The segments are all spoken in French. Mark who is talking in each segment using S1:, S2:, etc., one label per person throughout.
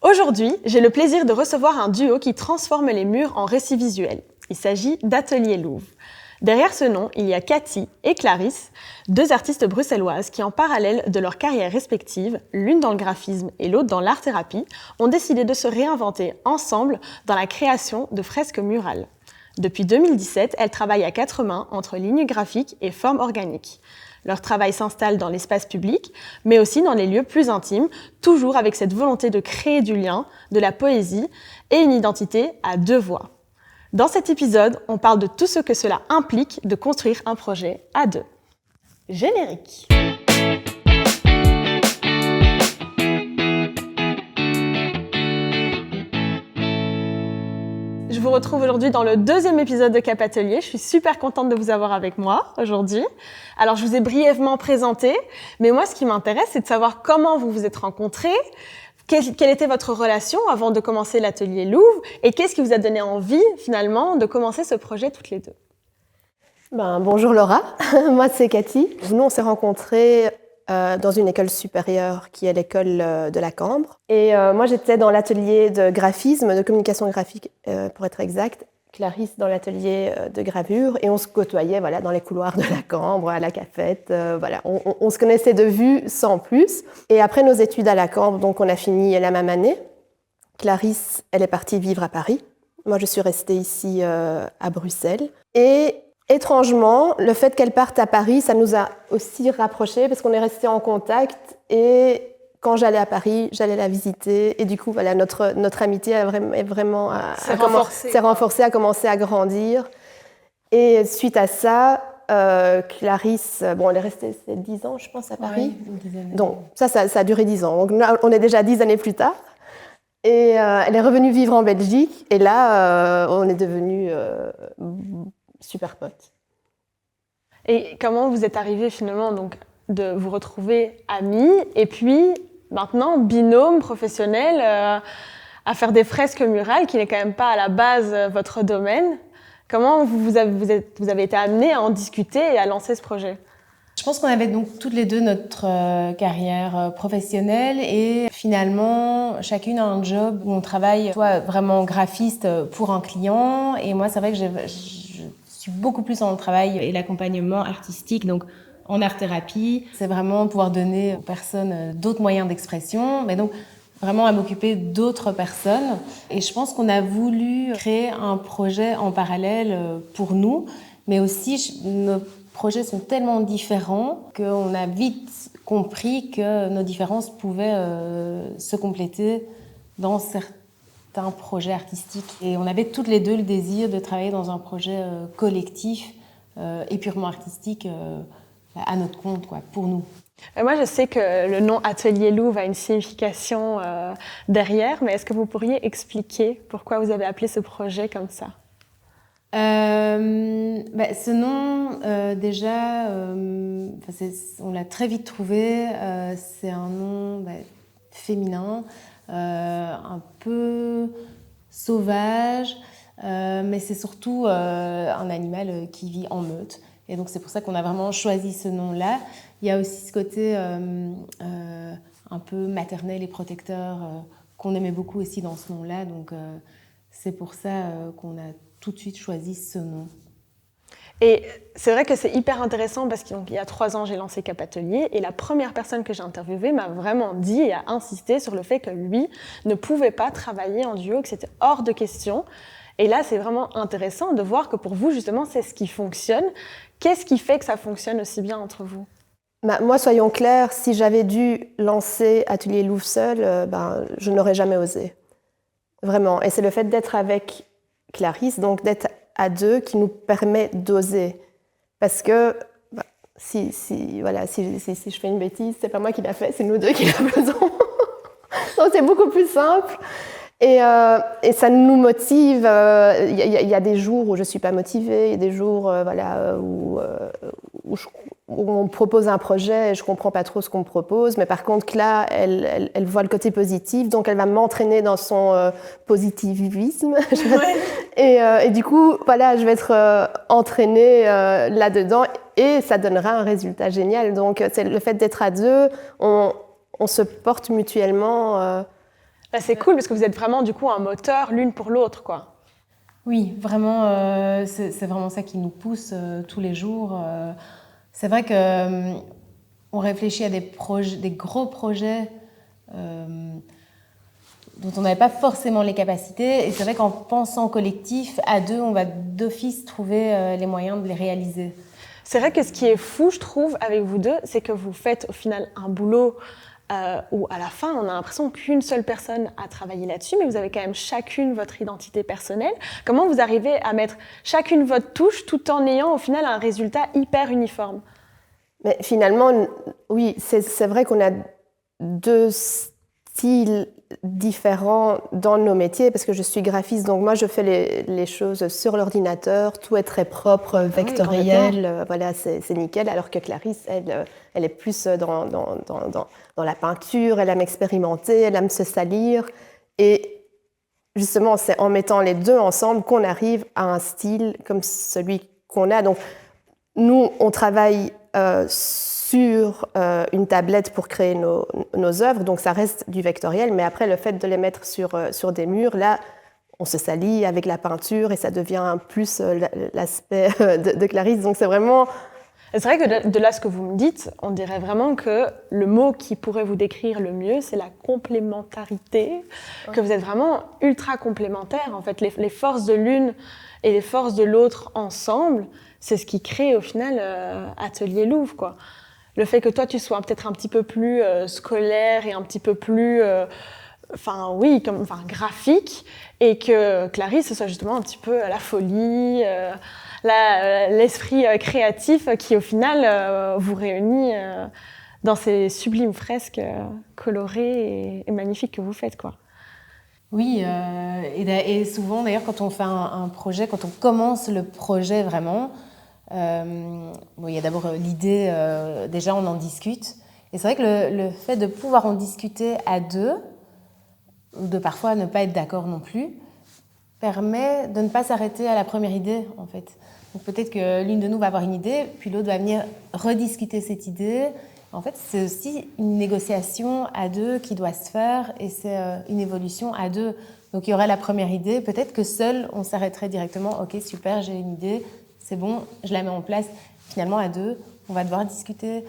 S1: Aujourd'hui, j'ai le plaisir de recevoir un duo qui transforme les murs en récits visuels. Il s'agit d'Atelier Louvre. Derrière ce nom, il y a Cathy et Clarisse, deux artistes bruxelloises qui, en parallèle de leurs carrières respectives, l'une dans le graphisme et l'autre dans l'art-thérapie, ont décidé de se réinventer ensemble dans la création de fresques murales. Depuis 2017, elles travaillent à quatre mains entre lignes graphiques et formes organiques. Leur travail s'installe dans l'espace public, mais aussi dans les lieux plus intimes, toujours avec cette volonté de créer du lien, de la poésie et une identité à deux voix. Dans cet épisode, on parle de tout ce que cela implique de construire un projet à deux. Générique. Je vous retrouve aujourd'hui dans le deuxième épisode de Cap Atelier. Je suis super contente de vous avoir avec moi aujourd'hui. Alors, je vous ai brièvement présenté, mais moi, ce qui m'intéresse, c'est de savoir comment vous vous êtes rencontrés, quelle était votre relation avant de commencer l'Atelier Louvre et qu'est-ce qui vous a donné envie, finalement, de commencer ce projet toutes les deux?
S2: Bonjour Laura, moi c'est Cathy. Nous, on s'est rencontrés dans une école supérieure qui est l'école de la Cambre. Et moi, j'étais dans l'atelier de graphisme, de communication graphique pour être exact. Clarisse dans l'atelier de gravure. Et on se côtoyait dans les couloirs de la Cambre, à la cafette. On se connaissait de vue sans plus. Et après nos études à la Cambre, donc on a fini la même année. Clarisse, elle est partie vivre à Paris. Moi, je suis restée ici à Bruxelles. Et étrangement, le fait qu'elle parte à Paris, ça nous a aussi rapprochés parce qu'on est restés en contact et quand j'allais à Paris, j'allais la visiter et du coup, notre amitié s'est renforcée, a commencé à grandir. Et suite à ça, Clarisse, elle est restée 10 ans, je pense, à Paris.
S3: Oui, une dizaine d'années.
S2: Donc ça a duré 10 ans. Donc là, on est déjà 10 années plus tard. Et elle est revenue vivre en Belgique et là, on est devenus super potes.
S1: Et comment vous êtes arrivés finalement donc, de vous retrouver amis et puis maintenant binôme professionnel à faire des fresques murales qui n'est quand même pas à la base votre domaine? Comment vous avez été amenés à en discuter et à lancer ce projet?
S3: Je pense qu'on avait donc toutes les deux notre carrière professionnelle et finalement chacune a un job où on travaille, toi vraiment graphiste pour un client et moi c'est vrai que je suis beaucoup plus dans le travail et l'accompagnement artistique, donc en art-thérapie. C'est vraiment pouvoir donner aux personnes d'autres moyens d'expression, mais donc vraiment à m'occuper d'autres personnes. Et je pense qu'on a voulu créer un projet en parallèle pour nous, mais aussi nos projets sont tellement différents qu'on a vite compris que nos différences pouvaient se compléter dans certains projet artistique. Et on avait toutes les deux le désir de travailler dans un projet collectif et purement artistique à notre compte, pour nous.
S1: Moi, je sais que le nom Atelier Louvre a une signification derrière, mais est-ce que vous pourriez expliquer pourquoi vous avez appelé ce projet comme ça?
S3: Ce nom, déjà, on l'a très vite trouvé. C'est un nom féminin. Un peu sauvage, mais c'est surtout un animal qui vit en meute. Et donc c'est pour ça qu'on a vraiment choisi ce nom-là. Il y a aussi ce côté un peu maternel et protecteur qu'on aimait beaucoup aussi dans ce nom-là. Donc c'est pour ça qu'on a tout de suite choisi ce nom.
S1: Et c'est vrai que c'est hyper intéressant parce qu'il y a 3 ans, j'ai lancé Cap Atelier et la première personne que j'ai interviewée m'a vraiment dit et a insisté sur le fait que lui ne pouvait pas travailler en duo, que c'était hors de question. Et là, c'est vraiment intéressant de voir que pour vous, justement, c'est ce qui fonctionne. Qu'est-ce qui fait que ça fonctionne aussi bien entre vous?
S2: Moi, soyons clairs, si j'avais dû lancer Atelier Louvre seul, je n'aurais jamais osé. Vraiment. Et c'est le fait d'être avec Clarisse, donc d'être à deux qui nous permet d'oser. Parce que si je fais une bêtise, c'est pas moi qui l'a fait, c'est nous deux qui la faisons. Donc c'est beaucoup plus simple. Et ça nous motive. Il y a des jours où je suis pas motivée, il y a des jours où on propose un projet et je comprends pas trop ce qu'on me propose. Mais par contre, là, elle voit le côté positif, donc elle va m'entraîner dans son positivisme. Et du coup, je vais être entraînée là-dedans et ça donnera un résultat génial. Donc, c'est le fait d'être à deux, on se porte mutuellement.
S1: Bah, c'est cool parce que vous êtes vraiment du coup un moteur l'une pour l'autre, quoi.
S3: Oui, vraiment, c'est vraiment ça qui nous pousse tous les jours. C'est vrai que on réfléchit à des gros projets dont on n'avait pas forcément les capacités. Et c'est vrai qu'en pensant collectif, à deux, on va d'office trouver les moyens de les réaliser.
S1: C'est vrai que ce qui est fou, je trouve, avec vous deux, c'est que vous faites au final un boulot où à la fin, on a l'impression qu'une seule personne a travaillé là-dessus, mais vous avez quand même chacune votre identité personnelle. Comment vous arrivez à mettre chacune votre touche tout en ayant au final un résultat hyper uniforme?
S2: Mais finalement, oui, c'est vrai qu'on a deux styles différents dans nos métiers, parce que je suis graphiste, donc moi je fais les choses sur l'ordinateur, tout est très propre, vectoriel, voilà, c'est nickel, alors que Clarisse, elle est plus dans la peinture, elle aime expérimenter, elle aime se salir, et justement c'est en mettant les deux ensemble qu'on arrive à un style comme celui qu'on a. Donc nous, on travaille sur une tablette pour créer nos œuvres, donc ça reste du vectoriel, mais après le fait de les mettre sur des murs, là, on se salit avec la peinture et ça devient plus l'aspect de Clarisse. Donc c'est vraiment...
S1: C'est vrai que de là ce que vous me dites, on dirait vraiment que le mot qui pourrait vous décrire le mieux, c'est la complémentarité, que vous êtes vraiment ultra complémentaires. En fait, les forces de l'une et les forces de l'autre ensemble, c'est ce qui crée au final Atelier Louvre, quoi. Le fait que toi, tu sois peut-être un petit peu plus scolaire et un petit peu plus graphique, et que Clarisse, ce soit justement un petit peu la folie, l'esprit créatif qui, au final, vous réunit dans ces sublimes fresques colorées et magnifiques que vous faites, quoi.
S3: Oui, et souvent, d'ailleurs, quand on fait un projet, quand on commence le projet vraiment, il y a d'abord l'idée, déjà on en discute. Et c'est vrai que le fait de pouvoir en discuter à deux, ou de parfois ne pas être d'accord non plus, permet de ne pas s'arrêter à la première idée, en fait. Donc peut-être que l'une de nous va avoir une idée, puis l'autre va venir rediscuter cette idée. En fait, c'est aussi une négociation à deux qui doit se faire, et c'est une évolution à deux. Donc il y aurait la première idée, peut-être que seul on s'arrêterait directement, ok, super, j'ai une idée, c'est bon, je la mets en place. Finalement, à deux, on va devoir discuter,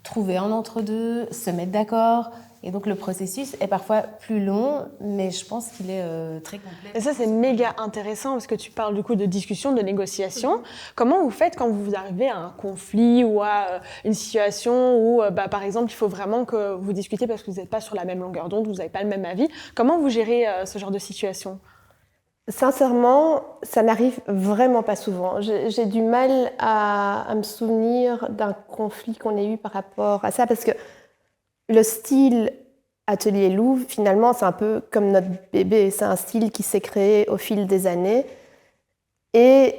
S3: trouver un entre-deux, se mettre d'accord. Et donc, le processus est parfois plus long, mais je pense qu'il est très complet.
S1: Et ça, c'est méga intéressant parce que tu parles du coup de discussion, de négociation. Comment vous faites quand vous arrivez à un conflit ou à une situation où, par exemple, il faut vraiment que vous discutiez parce que vous n'êtes pas sur la même longueur d'onde, vous n'avez pas le même avis. Comment vous gérez ce genre de situation ?
S2: Sincèrement, ça n'arrive vraiment pas souvent. J'ai du mal à me souvenir d'un conflit qu'on ait eu par rapport à ça, parce que le style Atelier Louvre, finalement, c'est un peu comme notre bébé. C'est un style qui s'est créé au fil des années et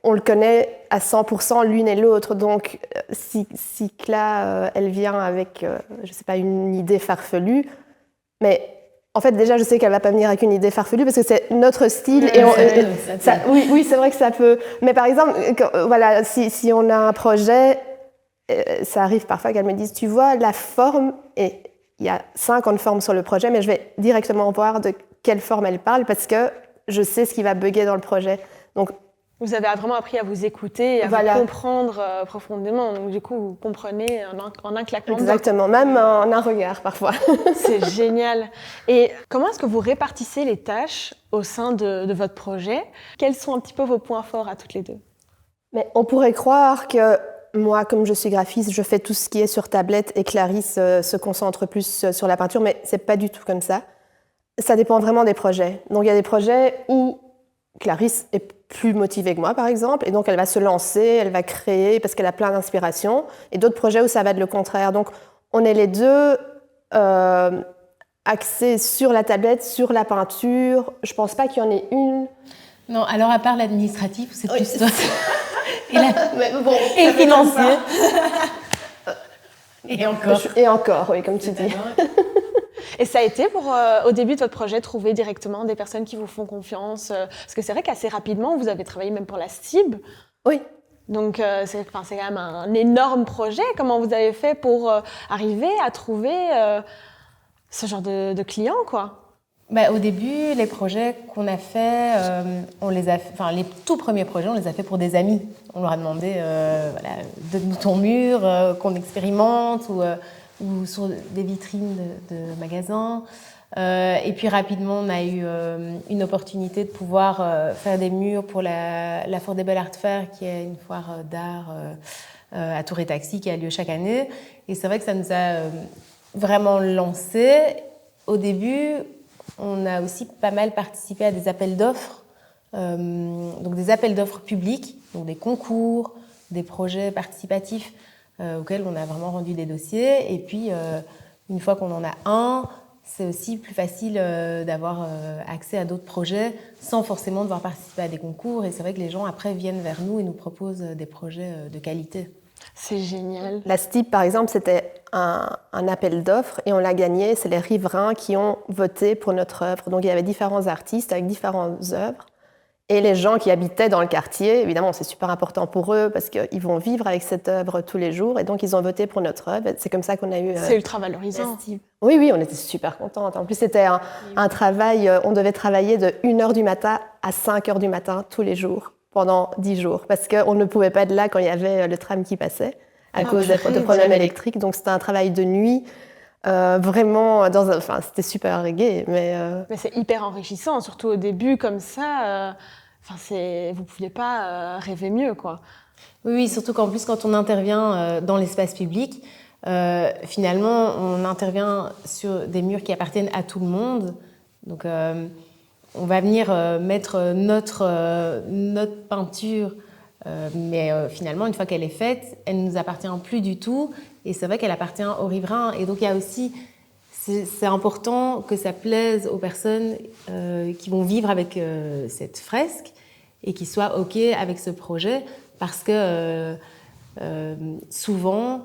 S2: on le connaît à 100% l'une et l'autre. Donc, si Cla, elle vient avec, je sais pas, une idée farfelue, mais en fait, déjà, je sais qu'elle va pas venir avec une idée farfelue parce que c'est notre style. Oui, c'est vrai que ça peut. Mais par exemple, voilà, si on a un projet, ça arrive parfois qu'elle me dise, tu vois, la forme, et il y a 50 formes sur le projet, mais je vais directement voir de quelle forme elle parle parce que je sais ce qui va bugger dans le projet. Donc,
S1: vous avez vraiment appris à vous écouter et à vous comprendre profondément. Donc, du coup, vous comprenez en un claquement de doigts.
S2: Exactement, même en un regard parfois.
S1: C'est génial. Et comment est-ce que vous répartissez les tâches au sein de votre projet ? Quels sont un petit peu vos points forts à toutes les deux ?
S2: Mais on pourrait croire que moi, comme je suis graphiste, je fais tout ce qui est sur tablette et Clarisse se concentre plus sur la peinture, mais c'est pas du tout comme ça. Ça dépend vraiment des projets. Donc il y a des projets où Clarisse est plus motivée que moi, par exemple, et donc elle va se lancer, elle va créer parce qu'elle a plein d'inspiration, et d'autres projets où ça va être le contraire. Donc on est les deux axés sur la tablette, sur la peinture. Je pense pas qu'il y en ait une.
S3: Non, alors à part l'administratif, c'est plus ça.
S2: Et
S3: financier.
S2: Et encore, oui, comme tu dis.
S1: Et ça a été pour, au début de votre projet, trouver directement des personnes qui vous font confiance parce que c'est vrai qu'assez rapidement, vous avez travaillé même pour la STIB.
S2: Oui.
S1: Donc, c'est quand même un énorme projet. Comment vous avez fait pour arriver à trouver ce genre de clients, quoi.
S3: Au début, les projets qu'on a faits, les tout premiers projets, on les a faits pour des amis. On leur a demandé, donne-nous ton mur, qu'on expérimente, ou sur des vitrines de magasins. Et puis rapidement, on a eu une opportunité de pouvoir faire des murs pour la Affordable Art Fair, qui est une foire d'art à Tour et Taxi qui a lieu chaque année. Et c'est vrai que ça nous a vraiment lancé. Au début, on a aussi pas mal participé à des appels d'offres, donc des appels d'offres publics, donc des concours, des projets participatifs auxquels on a vraiment rendu des dossiers. Et puis, une fois qu'on en a un, c'est aussi plus facile d'avoir accès à d'autres projets sans forcément devoir participer à des concours. Et c'est vrai que les gens, après, viennent vers nous et nous proposent des projets de qualité.
S1: C'est génial.
S2: La STIP, par exemple, c'était un appel d'offres et on l'a gagné. C'est les riverains qui ont voté pour notre œuvre. Donc, il y avait différents artistes avec différentes œuvres. Et les gens qui habitaient dans le quartier, évidemment, c'est super important pour eux parce qu'ils vont vivre avec cette œuvre tous les jours. Et donc, ils ont voté pour notre œuvre. C'est comme ça qu'on a eu...
S1: C'est ultra valorisant.
S2: Oui, on était super contentes. En plus, c'était un travail... on devait travailler de 1h du matin à 5h du matin tous les jours, pendant 10 jours. Parce qu'on ne pouvait pas être là quand il y avait le tram qui passait à cause de problèmes électriques. Donc, c'était un travail de nuit. Vraiment, c'était super gai, mais
S1: c'est hyper enrichissant, surtout au début, comme ça. Vous pouviez pas rêver mieux, quoi.
S3: Oui, surtout qu'en plus, quand on intervient dans l'espace public, finalement, on intervient sur des murs qui appartiennent à tout le monde. Donc, on va venir mettre notre peinture, mais finalement, une fois qu'elle est faite, elle ne nous appartient plus du tout. Et c'est vrai qu'elle appartient aux riverains. Et donc, il y a aussi... C'est important que ça plaise aux personnes qui vont vivre avec cette fresque et qui soient OK avec ce projet parce que souvent,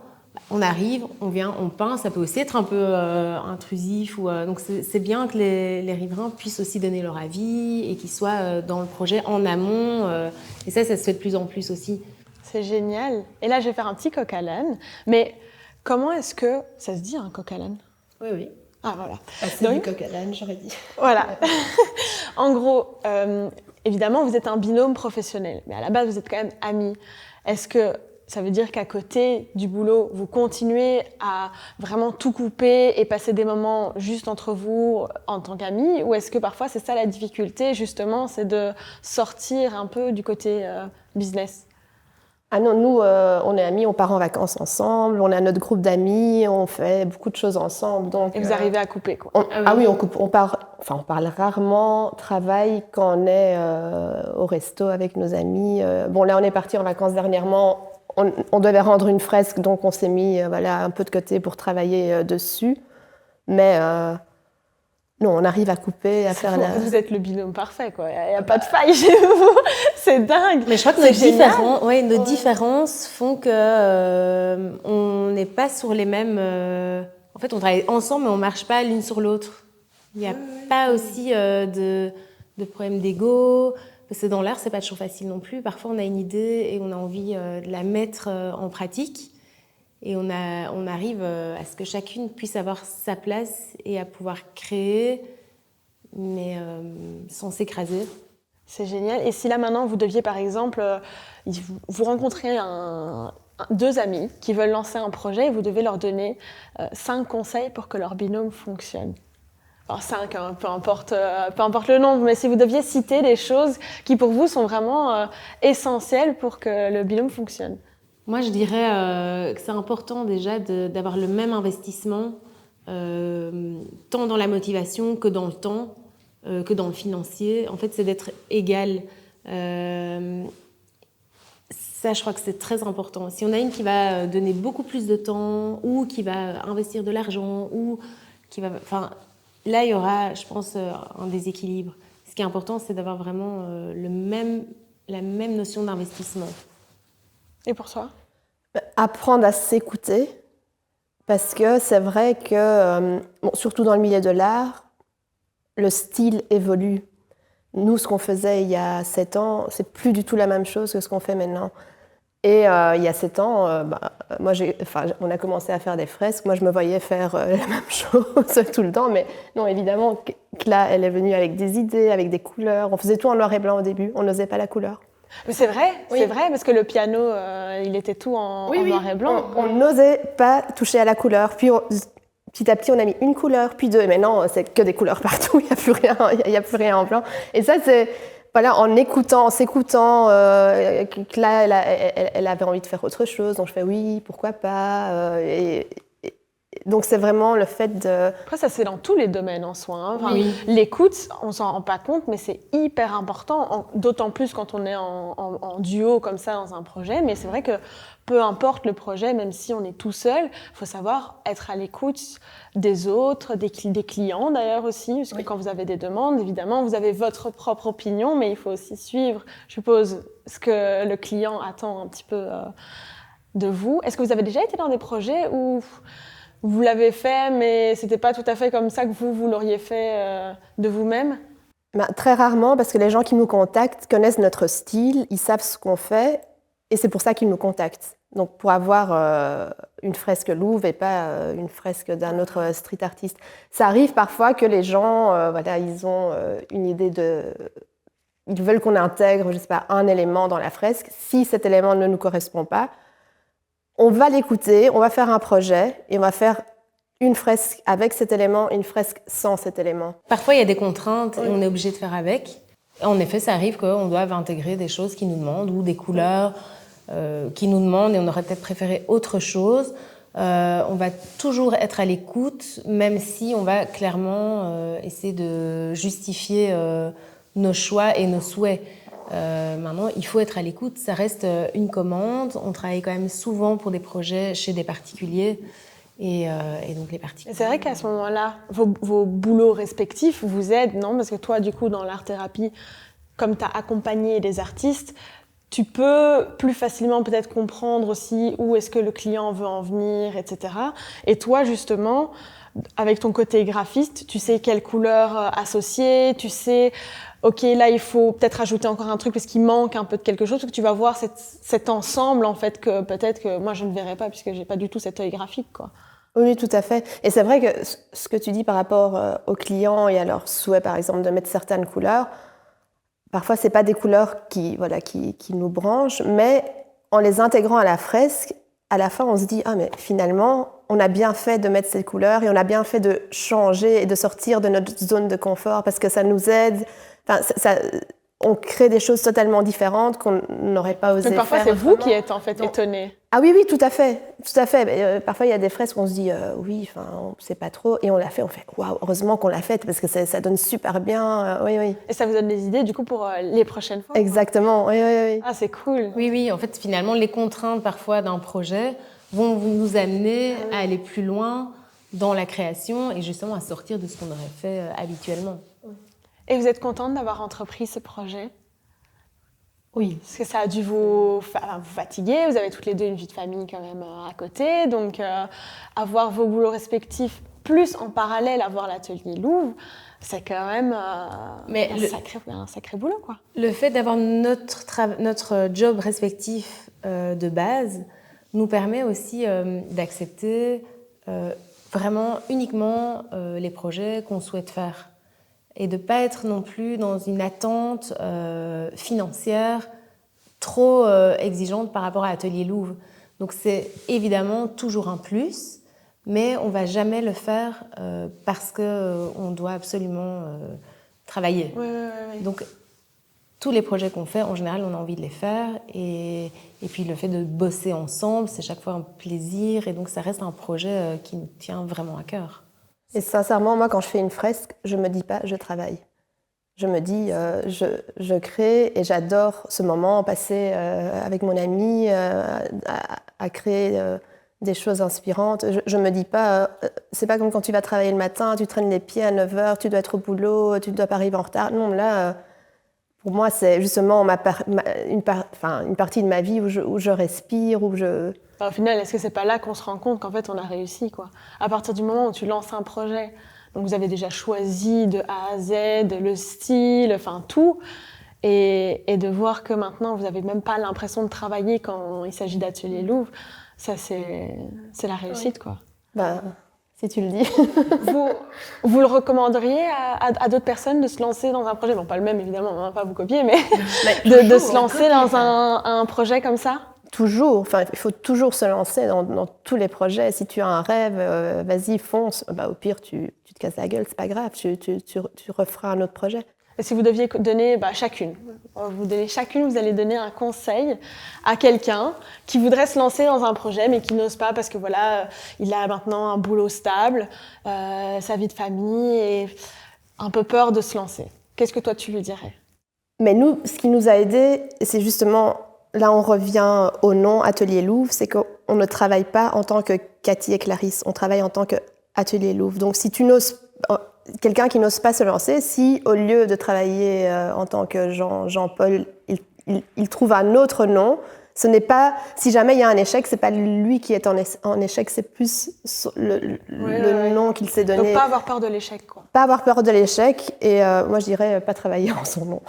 S3: on arrive, on vient, on peint. Ça peut aussi être un peu intrusif. Donc, c'est bien que les riverains puissent aussi donner leur avis et qu'ils soient dans le projet en amont. Et ça se fait de plus en plus aussi.
S1: C'est génial. Et là, je vais faire un petit coq à l'âne. Mais comment est-ce que... Ça se dit, un coq à l'âne ?
S3: Oui.
S1: Ah, voilà.
S2: C'est du coq à l'âne, j'aurais dit.
S1: Voilà. En gros, évidemment, vous êtes un binôme professionnel, mais à la base, vous êtes quand même amis. Est-ce que ça veut dire qu'à côté du boulot, vous continuez à vraiment tout couper et passer des moments juste entre vous en tant qu'amis ? Ou est-ce que parfois, c'est ça la difficulté, justement, c'est de sortir un peu du côté business ?
S2: Ah non, nous, on est amis, on part en vacances ensemble, on a notre groupe d'amis, on fait beaucoup de choses ensemble. Donc,
S1: et vous arrivez à couper, quoi.
S2: On coupe. On parle rarement travail quand on est au resto avec nos amis. Là, on est parti en vacances dernièrement, on devait rendre une fresque, donc on s'est mis un peu de côté pour travailler dessus. Mais non, on arrive à couper, à faire
S1: Vous êtes le binôme parfait, quoi. Il n'y a pas de faille chez vous. C'est dingue.
S3: Mais je crois que nos différences font que on n'est pas sur les mêmes... En fait, on travaille ensemble, mais on ne marche pas l'une sur l'autre. Il n'y a pas aussi de problème d'ego. Parce que dans l'art, ce n'est pas toujours facile non plus. Parfois, on a une idée et on a envie de la mettre en pratique. Et on arrive à ce que chacune puisse avoir sa place et à pouvoir créer, mais sans s'écraser.
S1: C'est génial. Et si là, maintenant, vous deviez, par exemple, vous rencontrer deux amis qui veulent lancer un projet et vous devez leur donner 5 conseils pour que leur binôme fonctionne. Alors 5, hein, peu importe le nombre, mais si vous deviez citer des choses qui, pour vous, sont vraiment essentielles pour que le binôme fonctionne.
S3: Moi, je dirais que c'est important déjà d'avoir le même investissement, tant dans la motivation que dans le temps, que dans le financier. En fait, c'est d'être égal. Ça, je crois que c'est très important. Si on a une qui va donner beaucoup plus de temps ou qui va investir de l'argent ou qui va... Enfin, là, il y aura, je pense, un déséquilibre. Ce qui est important, c'est d'avoir vraiment la même notion d'investissement.
S1: Et pour toi ?
S2: Apprendre à s'écouter, parce que c'est vrai que, surtout dans le milieu de l'art, le style évolue. Nous, ce qu'on faisait il y a 7 ans, c'est plus du tout la même chose que ce qu'on fait maintenant. Et il y a 7 ans, on a commencé à faire des fresques. Moi, je me voyais faire la même chose tout le temps. Mais non, évidemment, Cla, elle est venue avec des idées, avec des couleurs. On faisait tout en noir et blanc au début. On n'osait pas la couleur.
S1: Mais c'est vrai,
S2: Oui.
S1: c'est vrai, parce que le piano, il était tout en noir et blanc.
S2: On n'osait pas toucher à la couleur. Puis, petit à petit, on a mis une couleur, puis 2. Maintenant, c'est que des couleurs partout. Il n'y a plus rien en blanc. Et ça, c'est... Voilà, en s'écoutant, Cla, elle avait envie de faire autre chose, donc je fais oui, pourquoi pas. Donc c'est vraiment le fait de...
S1: Après, ça c'est dans tous les domaines en soi. Hein. Enfin,
S3: Oui.
S1: L'écoute, on s'en rend pas compte, mais c'est hyper important, d'autant plus quand on est en duo comme ça dans un projet. Mais c'est vrai que peu importe le projet, même si on est tout seul, il faut savoir être à l'écoute des autres, des clients d'ailleurs aussi, parce que quand vous avez des demandes, évidemment, vous avez votre propre opinion, mais il faut aussi suivre, je suppose, ce que le client attend un petit peu de vous. Est-ce que vous avez déjà été dans des projets où vous l'avez fait, mais c'était pas tout à fait comme ça que vous l'auriez fait de vous-même?
S2: Très rarement, parce que les gens qui nous contactent connaissent notre style, ils savent ce qu'on fait, et c'est pour ça qu'ils nous contactent. Donc pour avoir une fresque Louvre et pas une fresque d'un autre street artiste. Ça arrive parfois que les gens, ils ont une idée de... Ils veulent qu'on intègre, je sais pas, un élément dans la fresque. Si cet élément ne nous correspond pas, on va l'écouter, on va faire un projet et on va faire une fresque avec cet élément et une fresque sans cet élément.
S3: Parfois, il y a des contraintes et on est obligé de faire avec. En effet, ça arrive qu'on doive intégrer des choses qui nous demandent ou des couleurs qui nous demandent et on aurait peut-être préféré autre chose. On va toujours être à l'écoute, même si on va clairement essayer de justifier nos choix et nos souhaits. Maintenant, il faut être à l'écoute. Ça reste une commande. On travaille quand même souvent pour des projets chez des particuliers. Et donc les particuliers.
S1: C'est vrai qu'à ce moment-là, vos boulots respectifs vous aident, non? Parce que toi, du coup, dans l'art-thérapie, comme tu as accompagné des artistes, tu peux plus facilement peut-être comprendre aussi où est-ce que le client veut en venir, etc. Et toi, justement, avec ton côté graphiste, tu sais quelle couleur associer, tu sais, ok, là, il faut peut-être ajouter encore un truc parce qu'il manque un peu de quelque chose, parce que tu vas voir cet ensemble, en fait, que peut-être que moi, je ne verrai pas puisque j'ai pas du tout cet œil graphique, quoi.
S2: Oui, tout à fait. Et c'est vrai que ce que tu dis par rapport aux clients et à leur souhait, par exemple, de mettre certaines couleurs, parfois, c'est pas des couleurs qui nous branchent, mais en les intégrant à la fresque, à la fin, on se dit « Ah, mais finalement, on a bien fait de mettre ces couleurs et on a bien fait de changer et de sortir de notre zone de confort parce que ça nous aide. » Enfin, on crée des choses totalement différentes qu'on n'aurait pas osé faire.
S1: Mais parfois, c'est vous qui êtes en fait étonnés.
S2: Ah oui, tout à fait. Tout à fait. Parfois, il y a des fresques où on se dit oui, enfin, on ne sait pas trop. Et on l'a fait, on fait waouh, heureusement qu'on l'a faite parce que ça donne super bien. Oui.
S1: Et ça vous donne des idées, du coup, pour les prochaines fois?
S2: Exactement, oui.
S1: Ah, c'est cool.
S3: Oui. En fait, finalement, les contraintes parfois d'un projet vont nous amener à aller plus loin dans la création et justement à sortir de ce qu'on aurait fait habituellement.
S1: Et vous êtes contente d'avoir entrepris ce projet?
S3: Oui.
S1: Parce que ça a dû vous fatiguer, vous avez toutes les deux une vie de famille quand même à côté, donc avoir vos boulots respectifs, plus en parallèle avoir l'atelier Louvre, c'est quand même un sacré boulot, quoi.
S3: Le fait d'avoir notre job respectif de base nous permet aussi d'accepter vraiment uniquement les projets qu'on souhaite faire. Et de ne pas être non plus dans une attente financière trop exigeante par rapport à Atelier Louvre. Donc c'est évidemment toujours un plus, mais on ne va jamais le faire parce qu'on doit absolument travailler.
S1: Oui.
S3: Donc tous les projets qu'on fait, en général, on a envie de les faire. Et puis le fait de bosser ensemble, c'est chaque fois un plaisir. Et donc ça reste un projet qui nous tient vraiment à cœur.
S2: Et sincèrement, moi, quand je fais une fresque, je ne me dis pas « je travaille ». Je me dis je crée et j'adore ce moment passé avec mon ami à créer des choses inspirantes. Je ne me dis pas c'est pas comme quand tu vas travailler le matin, tu traînes les pieds à 9h, tu dois être au boulot, tu ne dois pas arriver en retard. Non, là, pour moi, c'est justement une partie de ma vie où je respire, où je...
S1: Au final, est-ce que c'est pas là qu'on se rend compte qu'en fait on a réussi, quoi? À partir du moment où tu lances un projet, donc vous avez déjà choisi de A à Z le style, enfin tout, Et de voir que maintenant, vous n'avez même pas l'impression de travailler quand il s'agit d'Atelier Louvre, ça, c'est la réussite, quoi.
S2: Ben, si tu le dis.
S1: Vous le recommanderiez à d'autres personnes de se lancer dans un projet, bon, pas le même, évidemment, hein, pas vous copier, mais de se lancer dans un projet comme ça?
S2: Toujours. Enfin, il faut toujours se lancer dans tous les projets. Si tu as un rêve, vas-y, fonce. Bah, au pire, tu te casses la gueule, c'est pas grave. Tu referas un autre projet.
S1: Et si vous deviez donner chacune, vous allez donner un conseil à quelqu'un qui voudrait se lancer dans un projet mais qui n'ose pas parce que voilà, il a maintenant un boulot stable, sa vie de famille et un peu peur de se lancer. Qu'est-ce que toi tu lui dirais?
S2: Mais nous, ce qui nous a aidés, c'est justement, là on revient au nom Atelier Louvre, c'est qu'on ne travaille pas en tant que Cathy et Clarisse, on travaille en tant qu'Atelier Louvre. Donc si tu n'oses quelqu'un qui n'ose pas se lancer, si au lieu de travailler en tant que Jean-Paul, il trouve un autre nom, ce n'est pas, si jamais il y a un échec, c'est pas lui qui est en échec, c'est plus le nom qu'il s'est donné.
S1: Donc pas avoir peur de l'échec, quoi.
S2: Pas avoir peur de l'échec, et moi je dirais pas travailler en son nom.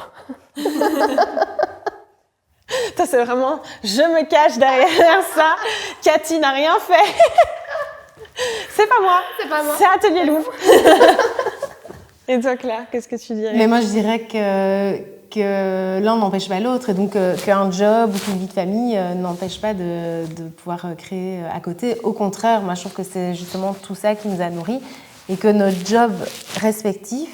S1: Ça c'est vraiment, je me cache derrière ça, Cathy n'a rien fait. C'est pas moi, c'est Atelier Louvre. Et toi, Claire, qu'est-ce que tu dirais?
S3: Mais moi, je dirais que l'un n'empêche pas l'autre, et donc qu'un job ou qu'une vie de famille n'empêche pas de pouvoir créer à côté. Au contraire, moi, je trouve que c'est justement tout ça qui nous a nourris, et que notre job respectif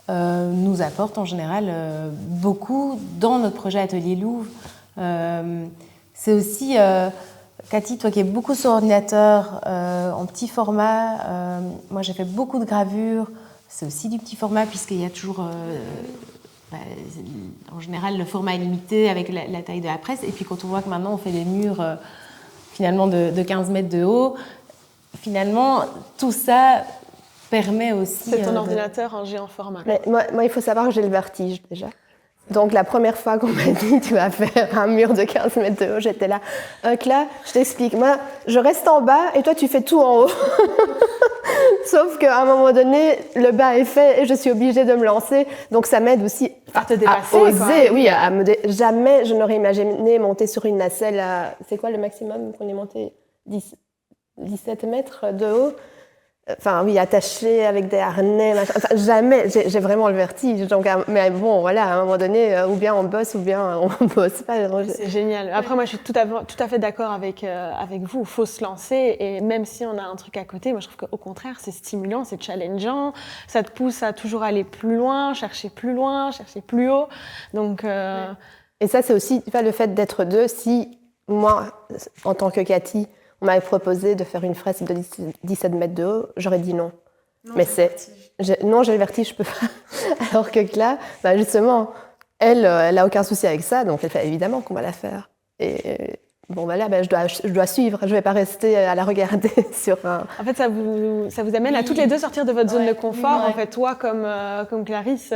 S3: nous apporte en général beaucoup dans notre projet Atelier Louvre. C'est aussi... Cathy, toi qui es beaucoup sur ordinateur, en petit format, moi j'ai fait beaucoup de gravures, c'est aussi du petit format puisqu'il y a toujours, en général, le format est limité avec la taille de la presse. Et puis quand on voit que maintenant on fait des murs finalement de 15 mètres de haut, finalement tout ça permet aussi...
S1: C'est ton ordinateur en géant format.
S2: Mais moi, il faut savoir que j'ai le vertige déjà. Donc, la première fois qu'on m'a dit « tu vas faire un mur de 15 mètres de haut », j'étais là. Là, je t'explique. Moi, je reste en bas et toi, tu fais tout en haut. Sauf qu'à un moment donné, le bas est fait et je suis obligée de me lancer. Donc, ça m'aide aussi
S1: à te dépasser,
S2: à oser. Oui, jamais je n'aurais imaginé monter sur une nacelle à... C'est quoi le maximum qu'on est monté? 17 mètres de haut. Enfin, oui, attaché avec des harnais, machin. Enfin, jamais, j'ai vraiment le vertige. Donc, mais bon, voilà, à un moment donné, ou bien on bosse, ou bien on bosse pas.
S1: C'est génial. Après, moi, je suis tout à fait d'accord avec vous. Il faut se lancer, et même si on a un truc à côté, moi, je trouve qu'au contraire, c'est stimulant, c'est challengeant. Ça te pousse à toujours aller plus loin, chercher plus haut. Donc,
S2: Et ça, c'est aussi le fait d'être deux. Si moi, en tant que Cathy, on m'avait proposé de faire une fresque de 17 mètres de haut, j'aurais dit non. Mais non, j'ai le vertige, je peux pas. Alors que là, justement, elle a aucun souci avec ça, donc elle fait évidemment qu'on va la faire. Et bon, là, je dois suivre, je vais pas rester à la regarder sur un...
S1: En fait, ça vous amène à toutes les deux sortir de votre zone de confort. En fait, toi, comme Clarisse,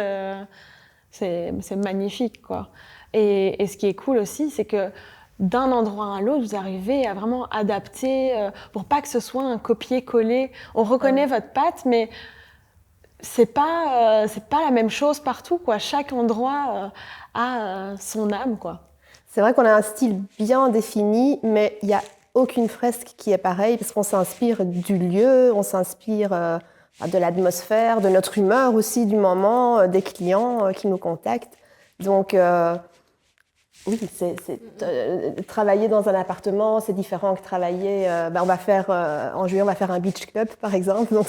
S1: c'est magnifique, quoi. Et ce qui est cool aussi, c'est que d'un endroit à l'autre, vous arrivez à vraiment adapter pour pas que ce soit un copier-coller. On reconnaît votre patte, mais c'est pas la même chose partout, quoi. Chaque endroit a son âme, quoi.
S2: C'est vrai qu'on a un style bien défini, mais il y a aucune fresque qui est pareille parce qu'on s'inspire du lieu, on s'inspire de l'atmosphère, de notre humeur aussi du moment, des clients qui nous contactent. Donc oui, travailler dans un appartement, c'est différent que travailler. On va faire en juillet, on va faire un beach club, par exemple. Donc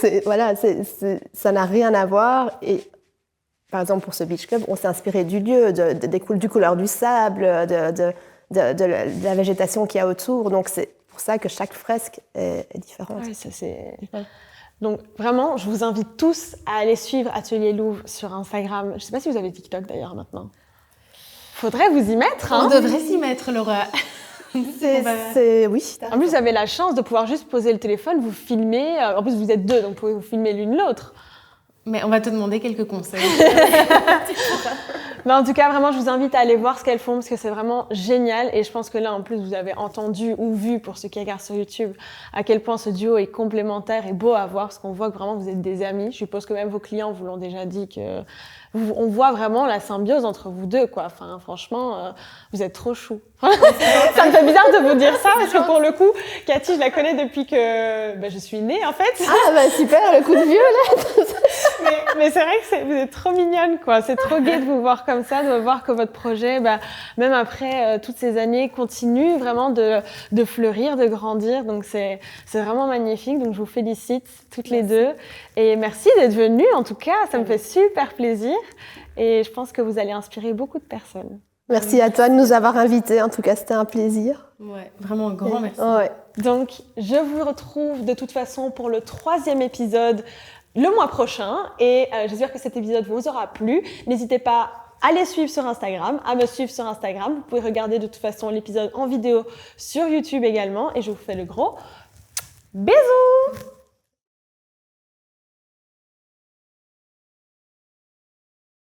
S2: ça n'a rien à voir. Et par exemple, pour ce beach club, on s'est inspiré du lieu, du couleur du sable, de la végétation qu'il y a autour. Donc c'est pour ça que chaque fresque est différente.
S1: Ouais, ça c'est. Ouais. Donc vraiment, je vous invite tous à aller suivre Atelier Louvre sur Instagram. Je ne sais pas si vous avez TikTok d'ailleurs maintenant. Faudrait vous y mettre, hein.
S3: On devrait s'y mettre, Laura.
S2: Oui.
S1: En plus, vous avez la chance de pouvoir juste poser le téléphone, vous filmer. En plus, vous êtes deux, donc vous pouvez vous filmer l'une l'autre.
S3: Mais on va te demander quelques conseils.
S1: Mais en tout cas, vraiment, je vous invite à aller voir ce qu'elles font parce que c'est vraiment génial. Et je pense que là, en plus, vous avez entendu ou vu, pour ceux qui regardent sur YouTube, à quel point ce duo est complémentaire et beau à voir parce qu'on voit que vraiment vous êtes des amis. Je suppose que même vos clients vous l'ont déjà dit que on voit vraiment la symbiose entre vous deux, quoi. Enfin, franchement, vous êtes trop chou. Ça me fait bizarre de vous dire ça parce que pour le coup, Cathy, je la connais depuis que je suis née, en fait.
S2: Ah bah super, le coup de vieux là.
S1: mais c'est vrai que vous êtes trop mignonne, quoi. C'est trop gai de vous voir comme ça, de voir que votre projet, même après toutes ces années, continue vraiment de fleurir, de grandir. Donc c'est vraiment magnifique. Donc je vous félicite toutes les deux. Et merci d'être venues, en tout cas. Ça me fait super plaisir. Et je pense que vous allez inspirer beaucoup de personnes.
S2: Merci à toi de nous avoir invités. En tout cas, c'était un plaisir.
S3: Ouais, vraiment un grand merci.
S2: Ouais.
S1: Donc, je vous retrouve de toute façon pour le 3e épisode le mois prochain. Et j'espère que cet épisode vous aura plu. N'hésitez pas à les suivre sur Instagram, à me suivre sur Instagram. Vous pouvez regarder de toute façon l'épisode en vidéo sur YouTube également. Et je vous fais le gros bisous!